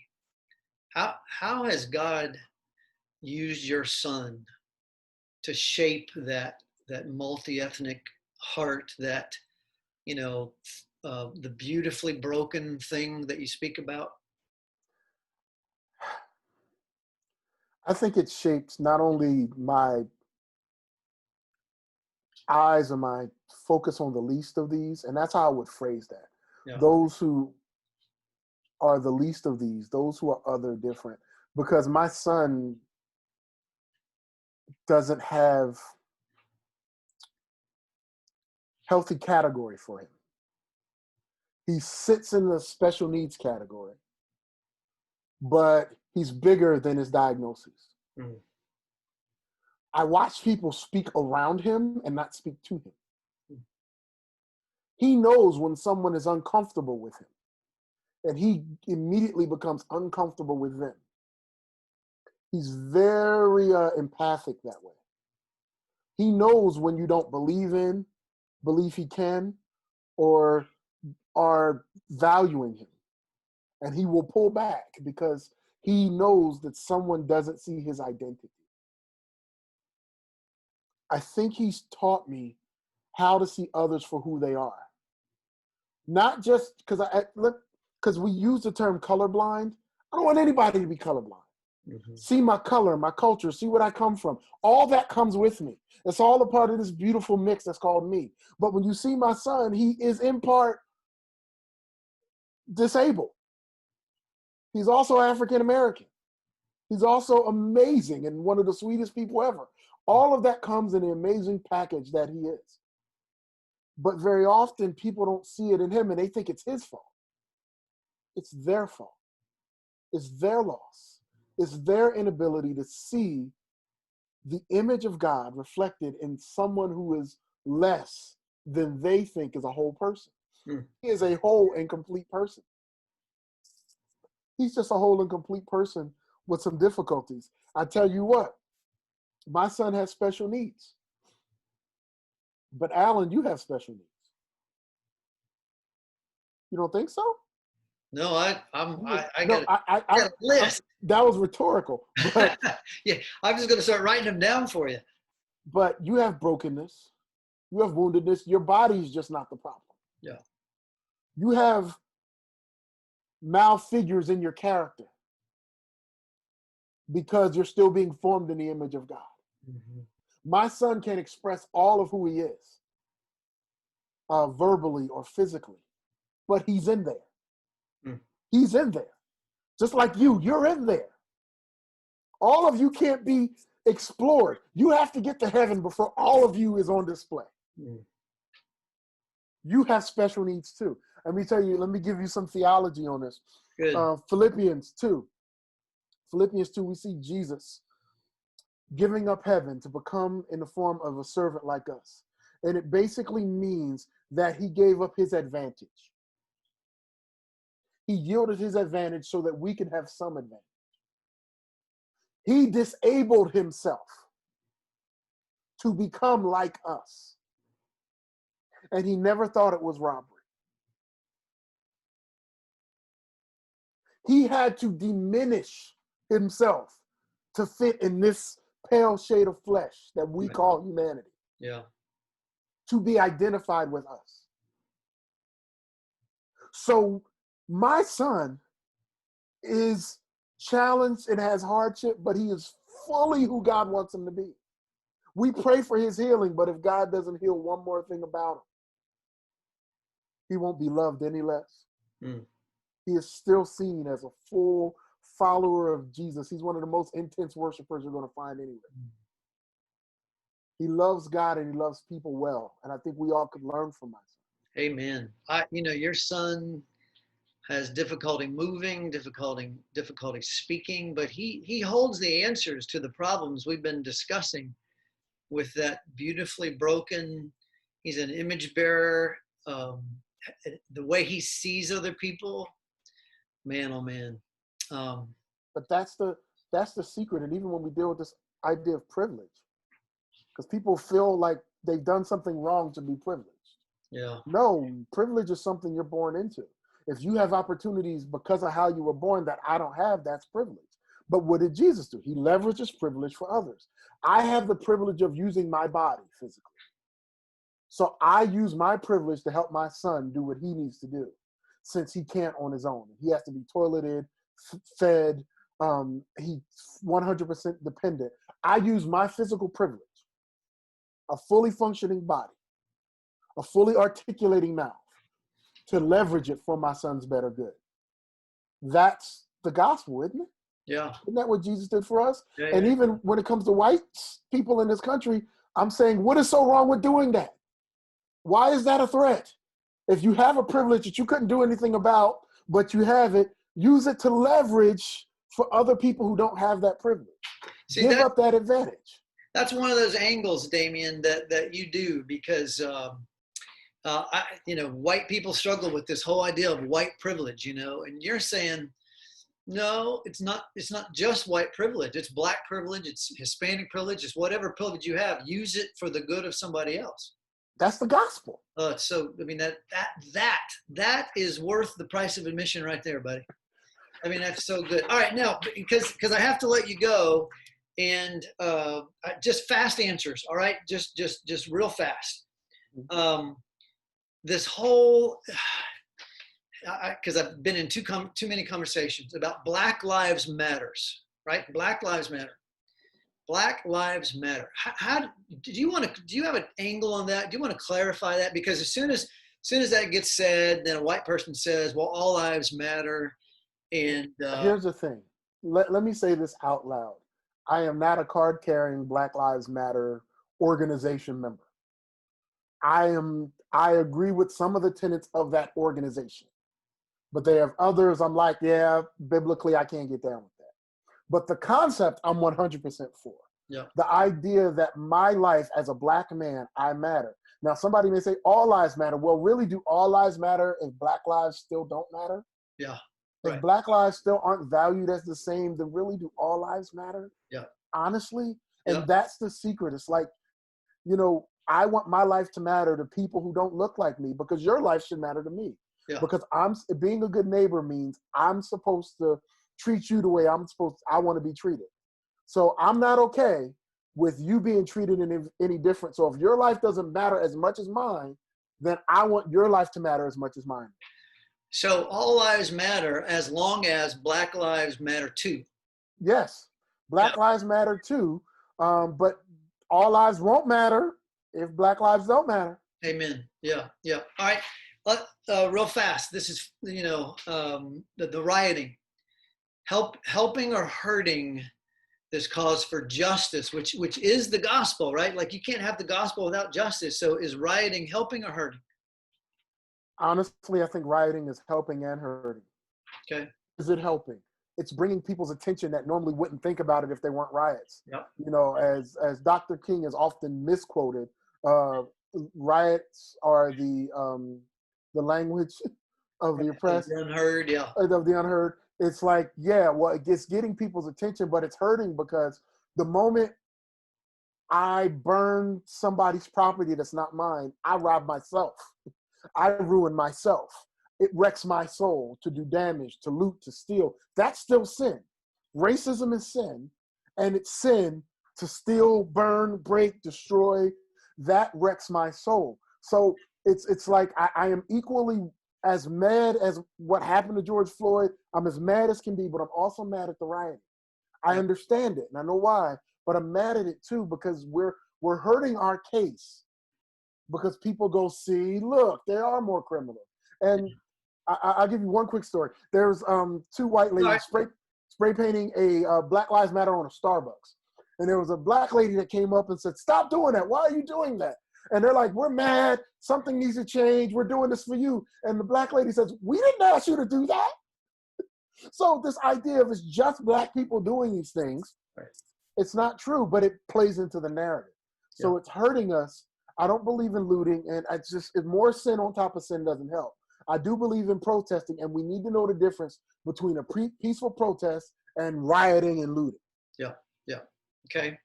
How has God used your son to shape that multi-ethnic heart, that, you know, the beautifully broken thing that you speak about? I think it shapes not only my eyes and my focus on the least of these, and that's how I would phrase that. Yeah. Those who are the least of these, those who are other different. Because my son doesn't have healthy category for him. He sits in the special needs category, but he's bigger than his diagnosis. Mm. I watch people speak around him and not speak to him. Mm. He knows when someone is uncomfortable with him, and he immediately becomes uncomfortable with them. He's very empathic that way. He knows when you don't believe he can, or are valuing him. And he will pull back because he knows that someone doesn't see his identity. I think he's taught me how to see others for who they are. Not just because we use the term colorblind. I don't want anybody to be colorblind. Mm-hmm. See my color, my culture, see where I come from. All that comes with me. It's all a part of this beautiful mix that's called me. But when you see my son, he is in part disabled. He's also African American. He's also amazing and one of the sweetest people ever. All of that comes in the amazing package that he is. But very often people don't see it in him and they think it's his fault. It's their fault. It's their loss. It's their inability to see the image of God reflected in someone who is less than they think is a whole person. He is a whole and complete person. He's just a whole and complete person with some difficulties. I tell you what, my son has special needs. But Alan, you have special needs. You don't think so? No, I got a list. That was rhetorical. But yeah, I'm just going to start writing them down for you. But you have brokenness. You have woundedness. Your body's just not the problem. Yeah. You have malfigures in your character because you're still being formed in the image of God. Mm-hmm. My son can express all of who he is, verbally or physically, but he's in there. Mm. He's in there. Just like you're in there. All of you can't be explored. You have to get to heaven before all of you is on display. Mm. You have special needs too. Let me give you some theology on this. Philippians 2, we see Jesus giving up heaven to become in the form of a servant like us. And it basically means that he gave up his advantage. He yielded his advantage so that we could have some advantage. He disabled himself to become like us. And he never thought it was robbery. He had to diminish himself to fit in this pale shade of flesh that we call humanity. Yeah. To be identified with us. So my son is challenged and has hardship, but he is fully who God wants him to be. We pray for his healing, but if God doesn't heal one more thing about him, he won't be loved any less. Mm. He is still seen as a full follower of Jesus. He's one of the most intense worshipers you're going to find anywhere. Mm. He loves God and he loves people well. And I think we all could learn from my son. Amen. Your son has difficulty moving, difficulty speaking, but he holds the answers to the problems we've been discussing with that beautifully broken. He's an image bearer. The way he sees other people, man, oh man. But that's the secret. And even when we deal with this idea of privilege, because people feel like they've done something wrong to be privileged. Yeah. No, privilege is something you're born into. If you have opportunities because of how you were born that I don't have, that's privilege. But what did Jesus do? He leverages privilege for others. I have the privilege of using my body physically. So I use my privilege to help my son do what he needs to do, since he can't on his own. He has to be toileted, fed, He's 100% dependent. I use my physical privilege, a fully functioning body, a fully articulating mouth, to leverage it for my son's better good. That's the gospel, isn't it? Yeah. Isn't that what Jesus did for us? Yeah, And yeah. even when it comes to white people in this country, I'm saying, what is so wrong with doing that? Why is that a threat? If you have a privilege that you couldn't do anything about, but you have it, use it to leverage for other people who don't have that privilege. See, Give up that advantage. that's one of those angles, Damian, that you do, because white people struggle with this whole idea of white privilege, and you're saying, no, it's not. It's not just white privilege. It's black privilege. It's Hispanic privilege. It's whatever privilege you have. Use it for the good of somebody else. That's the gospel. So I mean that is worth the price of admission right there, buddy. I mean, that's so good. All right, now because I have to let you go, and just fast answers. All right, just real fast. This whole because I've been in too many conversations about Black Lives Matters, right? Black Lives Matter. Black Lives Matter. How do you have an angle on that? Do you want to clarify that? Because as soon as that gets said, then a white person says, well, all lives matter. And here's the thing. Let me say this out loud. I am not a card-carrying Black Lives Matter organization member. I agree with some of the tenets of that organization, but they have others I'm like, yeah, biblically I can't get down with that. But the concept I'm 100% for. Yeah. The idea that my life as a Black man, I matter. Now somebody may say all lives matter. Well, really, do all lives matter if Black lives still don't matter? Yeah. If right. Black lives still aren't valued as the same, then really do all lives matter? Yeah. Honestly? And yeah. that's the secret. It's like, I want my life to matter to people who don't look like me, because your life should matter to me. Yeah. Because being a good neighbor means I'm supposed to treat you the way I want to be treated. So I'm not okay with you being treated any different. So if your life doesn't matter as much as mine, then I want your life to matter as much as mine. So all lives matter as long as Black lives matter too. Yes, Black lives matter too, but all lives won't matter if Black lives don't matter. Amen. Yeah. All right. Real fast. This is the rioting, helping or hurting this cause for justice, which is the gospel, right? Like you can't have the gospel without justice. So is rioting helping or hurting? Honestly, I think rioting is helping and hurting. Okay. Is it helping? It's bringing people's attention that normally wouldn't think about it if they weren't riots. Yep. As Dr. King is often misquoted, riots are the language of the oppressed, the unheard, yeah. Of the unheard. It's like, it's getting people's attention, but it's hurting because the moment I burn somebody's property that's not mine, I rob myself. I ruin myself. It wrecks my soul to do damage, to loot, to steal. That's still sin. Racism is sin, and it's sin to steal, burn, break, destroy. That wrecks my soul. So it's like I am equally as mad as what happened to George Floyd. I'm as mad as can be, but I'm also mad at the rioting. I understand it, and I know why, but I'm mad at it too because we're hurting our case because people go, see, look, there are more criminals. And I'll give you one quick story. There's two white ladies spray painting a Black Lives Matter on a Starbucks. And there was a Black lady that came up and said, stop doing that. Why are you doing that? And they're like, we're mad. Something needs to change. We're doing this for you. And the Black lady says, we didn't ask you to do that. So this idea of it's just Black people doing these things, it's not true, but it plays into the narrative. So it's hurting us. I don't believe in looting, and it's more sin on top of sin doesn't help. I do believe in protesting, and we need to know the difference between a peaceful protest and rioting and looting. Yeah. Okay.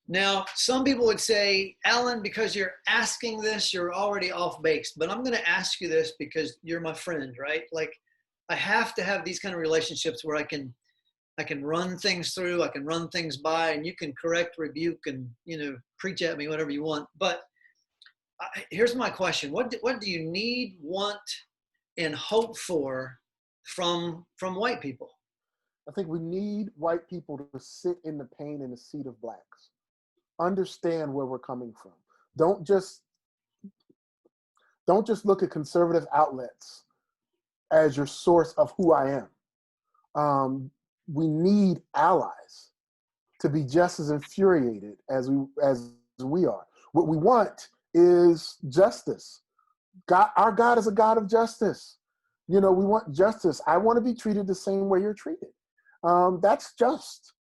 Now, some people would say, Alan, because you're asking this, you're already off base. But I'm going to ask you this because you're my friend, right? Like, I have to have these kind of relationships where I can run things through, I can run things by, and you can correct, rebuke, and preach at me, whatever you want. But here's my question: What do you need, want, and hope for from white people? I think we need white people to sit in the pain and the seat of blacks. Understand where we're coming from. Don't just look at conservative outlets as your source of who I am. We need allies to be just as infuriated as we are. What we want is justice. Our God is a God of justice. We want justice. I want to be treated the same way you're treated. That's just.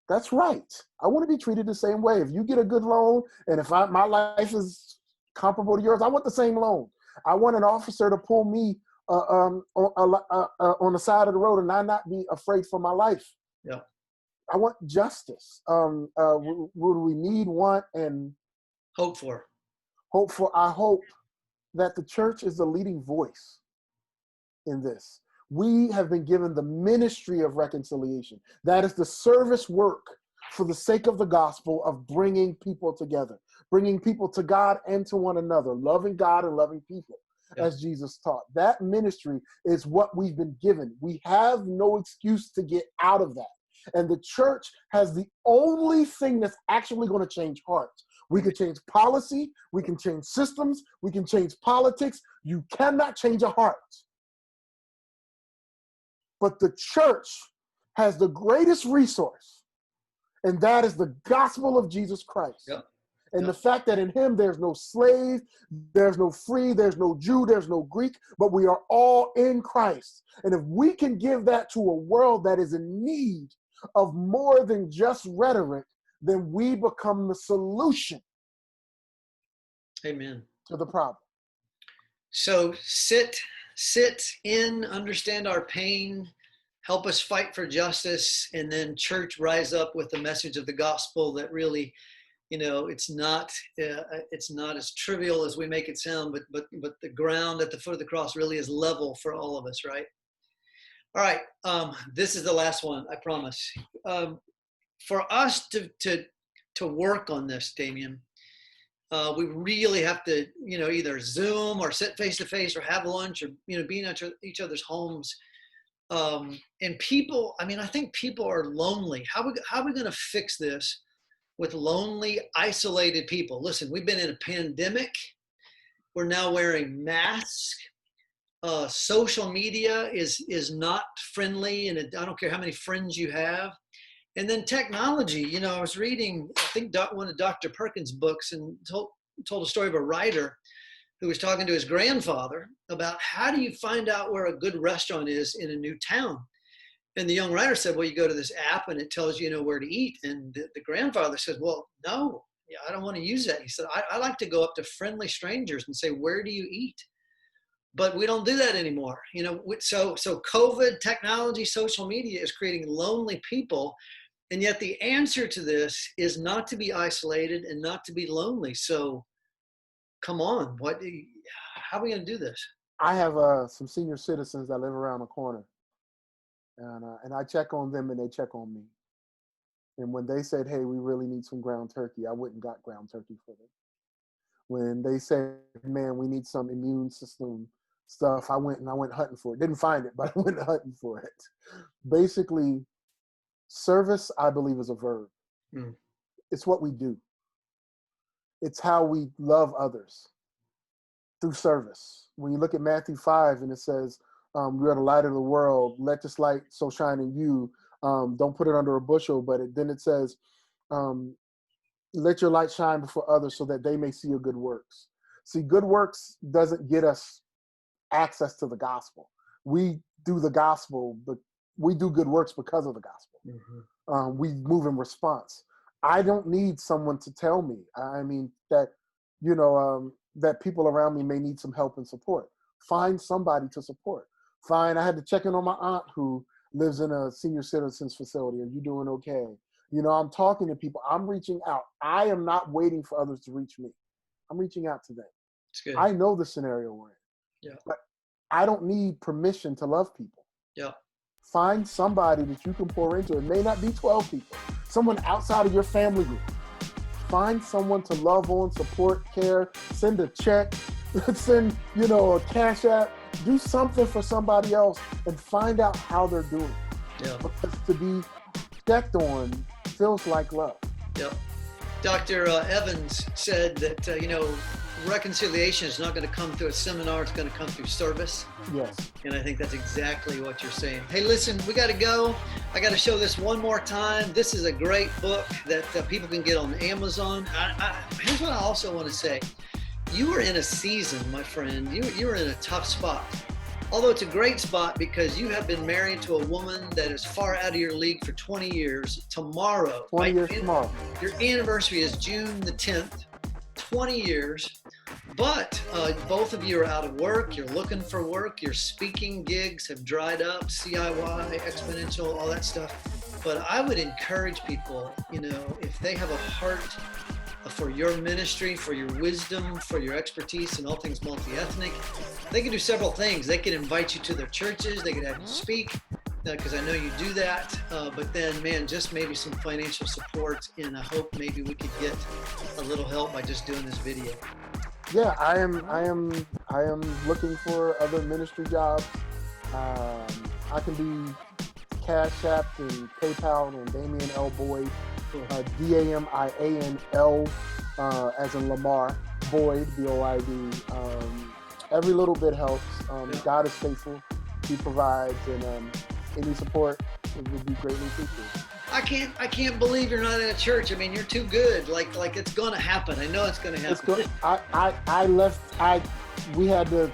That's right. I want to be treated the same way. If you get a good loan, and if my life is comparable to yours, I want the same loan. I want an officer to pull me on the side of the road and I not be afraid for my life. Yeah. I want justice. What do we need, want, and hope for? I hope that the church is the leading voice in this. We have been given the ministry of reconciliation. That is the service work for the sake of the gospel of bringing people together, bringing people to God and to one another, loving God and loving people, as Jesus taught. That ministry is what we've been given. We have no excuse to get out of that. And the church has the only thing that's actually going to change hearts. We can change policy, we can change systems, we can change politics. You cannot change a heart. But the church has the greatest resource, and that is the gospel of Jesus Christ. Yep. And the fact that in him there's no slave, there's no free, there's no Jew, there's no Greek, but we are all in Christ. And if we can give that to a world that is in need of more than just rhetoric, then we become the solution. Amen. To the problem. So sit in, understand our pain, help us fight for justice, and then church rise up with the message of the gospel that really, it's not as trivial as we make it sound, but the ground at the foot of the cross really is level for all of us, right? All right, this is the last one, I promise. For us to work on this, Damian, we really have to, either Zoom or sit face to face or have lunch or, be in each other's homes. And people, I think people are lonely. How are we going to fix this with lonely, isolated people? Listen, we've been in a pandemic. We're now wearing masks. Social media is not friendly, and I don't care how many friends you have. And then technology, I was reading, I think one of Dr. Perkins' books, and told a story of a writer who was talking to his grandfather about how do you find out where a good restaurant is in a new town. And the young writer said, well, you go to this app and it tells you, where to eat. And the grandfather said, well, no, I don't want to use that. He said, I like to go up to friendly strangers and say, where do you eat? But we don't do that anymore. So COVID, technology, social media is creating lonely people. And yet the answer to this is not to be isolated and not to be lonely. So come on, how are we going to do this? I have some senior citizens that live around the corner, and I check on them and they check on me. And when they said, hey, we really need some ground turkey, I went and got ground turkey for them. When they said, man, we need some immune system stuff, I went hunting for it. Didn't find it, but I went hunting for it. Basically, service, I believe, is a verb. It's what we do. It's how we love others, through service. When you look at Matthew 5 and it says, we are the light of the world, let this light so shine in you. Don't put it under a bushel, but then it says, let your light shine before others so that they may see your good works. See, good works doesn't get us access to the gospel. We do the gospel, but we do good works because of the gospel. Mm-hmm. We move in response. I don't need someone to tell me. That people around me may need some help and support. Find somebody to support. I had to check in on my aunt who lives in a senior citizens facility. Are you doing okay? I'm talking to people. I'm reaching out. I am not waiting for others to reach me. I'm reaching out to them. It's good. I know the scenario we're in. Yeah. But I don't need permission to love people. Yeah. Find somebody that you can pour into. It may not be 12 people. Someone outside of your family group. Find someone to love on, support, care, send a check, send, a cash app, do something for somebody else and find out how they're doing. Yeah. Because to be checked on feels like love. Yep. Dr. Evans said that, reconciliation is not going to come through a seminar, it's going to come through service. Yes. And I think that's exactly what you're saying. Hey, listen, we got to go. I got to show this one more time. This is a great book that people can get on Amazon. Here's what I also want to say. You are in a season, my friend. You are in a tough spot. Although it's a great spot because you have been married to a woman that is far out of your league for 20 years. Tomorrow, 20 years tomorrow. Your anniversary is June the 10th, 20 years. But both of you are out of work. You're looking for work. Your speaking gigs have dried up, CIY, exponential, all that stuff. But I would encourage people, if they have a heart for your ministry, for your wisdom, for your expertise in all things multi-ethnic, they can do several things. They can invite you to their churches. They could have you speak, because I know you do that. But then, man, just maybe some financial support, and I hope maybe we could get a little help by just doing this video. Yeah, I am looking for other ministry jobs. I can be Cash App and PayPal on Damian L. Boyd, DAMIANL, as in Lamar, Boyd, BOID. Every little bit helps. God is faithful. He provides, and any support would be greatly appreciated. I can't believe you're not in a church. I mean, you're too good. Like it's going to happen. I know it's going to happen. We had to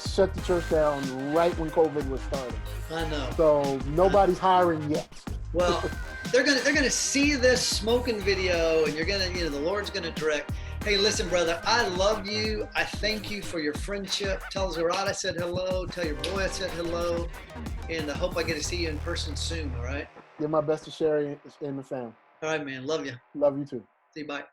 shut the church down right when COVID was starting. I know. So nobody's hiring yet. Well, they're gonna see this smoking video, and you're gonna, the Lord's gonna direct. Hey, listen, brother, I love you. I thank you for your friendship. Tell Zerat I said hello. Tell your boy I said hello. And I hope I get to see you in person soon, all right? Give my best to Sherry and the family. All right, man. Love you. Love you too. See you. Bye.